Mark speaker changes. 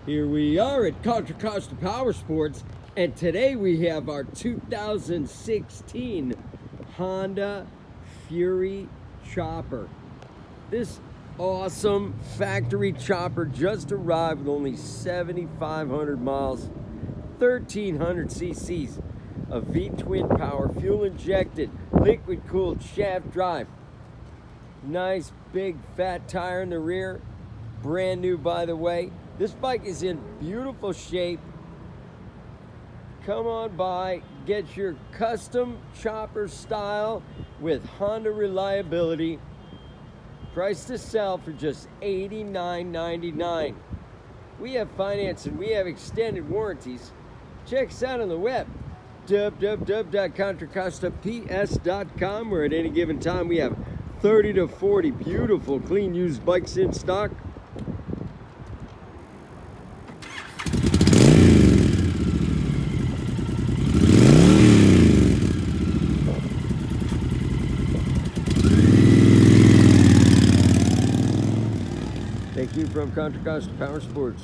Speaker 1: Here we are at Contra Costa Powersports, and today we have our 2016 Honda Fury chopper. This awesome factory chopper just arrived with only 7,500 miles, 1,300 cc's of VTwin power, fuel injected, liquid cooled shaft drive. Nice big fat tire in the rear, brand new by the way. This bike is in beautiful shape. Come on by, get your custom chopper style with Honda reliability. Price to sell for just $89.99. We have financing, we have extended warranties. Check us out on the web, www.contracostaps.com, where at any given time we have 30 to 40 beautiful, clean used bikes in stock. Thank you from Contra Costa Powersports.